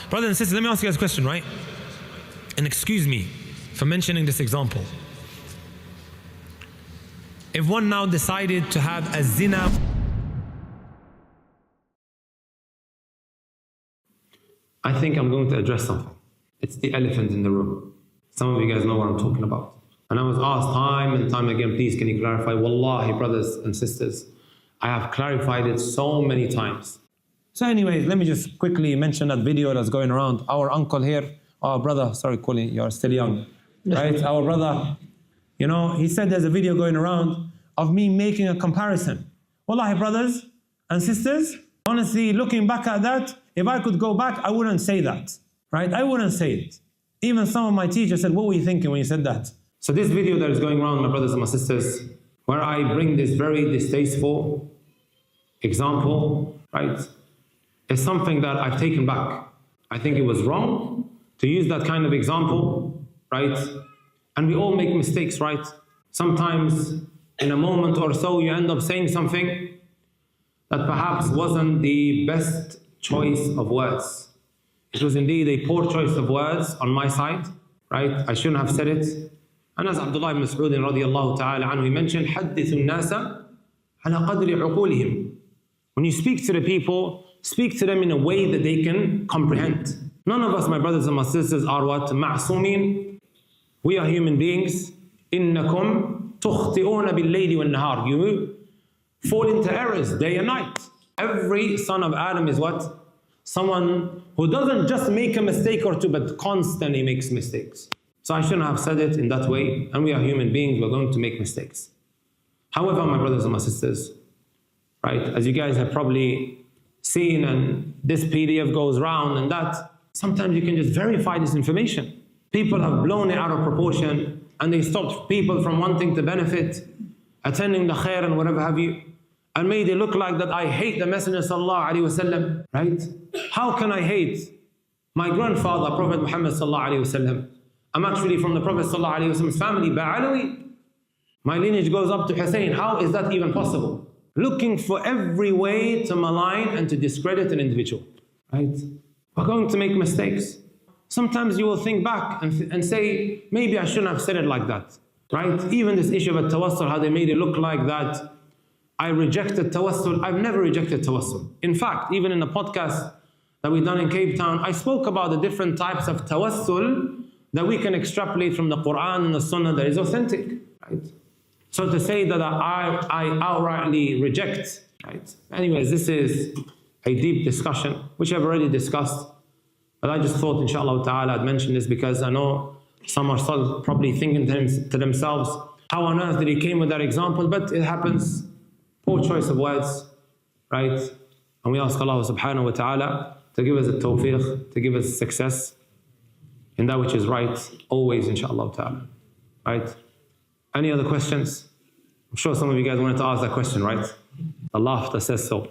Brothers and sisters, let me ask you guys a question, right? And excuse me for mentioning this example. If one now decided to have a zina, I think I'm going to address something. It's the elephant in the room. Some of you guys know what I'm talking about. And I was asked time and time again, please can you clarify? Wallahi, brothers and sisters, I have clarified it so many times. so anyways, let me just quickly mention that video that's going around. Our uncle here, our brother, sorry Colin, you're still young, right? Our brother, you know, he said there's a video going around of me making a comparison. Wallahi, brothers and sisters, honestly, looking back at that, if I could go back, I wouldn't say that, right? I wouldn't say it. Even some of my teachers said, what were you thinking when you said that? So this video that is going around, my brothers and my sisters, where I bring this very distasteful example, right, is something that I've taken back. I think it was wrong to use that kind of example, right? And we all make mistakes, right? Sometimes in a moment or so, you end up saying something that perhaps wasn't the best choice of words. It was indeed a poor choice of words on my side, right? I shouldn't have said it. And as Abdullah ibn Mas'ud radiyallahu ta'ala anhu, he mentioned, حَدِّثُ النَّاسَ عَلَى قَدْرِ عُقُولِهِمْ. When you speak to the people, speak to them in a way that they can comprehend. None of us, my brothers and my sisters, are what? مَعْصُومين. We are human beings. إِنَّكُمْ تُخْطِئُونَ بِاللَّيْلِ وَالنَّهَارِ. You fall into errors day and night. Every son of Adam is what? Someone who doesn't just make a mistake or two, but constantly makes mistakes. So I shouldn't have said it in that way. And we are human beings, we're going to make mistakes. However, my brothers and my sisters, right, as you guys have probably seen, and this PDF goes round and that, sometimes you can just verify this information. People have blown it out of proportion and they stopped people from wanting to benefit, attending the khair and whatever have you, and made it look like that I hate the Messenger sallallahu alaihi wasallam, right? How can I hate my grandfather, Prophet Muhammad sallallahu alaihi wasallam? I'm actually from the Prophet sallallahu alaihi wasallam's family, Ba'alawi. My lineage goes up to Hussein. How is that even possible? Looking for every way to malign and to discredit an individual, right? We're going to make mistakes. Sometimes you will think back and say, maybe I shouldn't have said it like that, right? Even this issue of tawassul, how they made it look like that I rejected tawassul. I've never rejected tawassul. In fact, even in the podcast that we've done in Cape Town, I spoke about the different types of tawassul that we can extrapolate from the Quran and the Sunnah that is authentic, right? So to say that I outrightly reject, right? Anyways, this is a deep discussion, which I've already discussed. But I just thought, inshallah ta'ala, I'd mention this because I know some are still probably thinking to themselves, how on earth did he came with that example? But it happens. Poor choice of words, right? And we ask Allah subhanahu wa ta'ala to give us a tawfiq, to give us success in that which is right, always, inshallah ta'ala, right? Any other questions? I'm sure some of you guys wanted to ask that question, right? The laughter says so.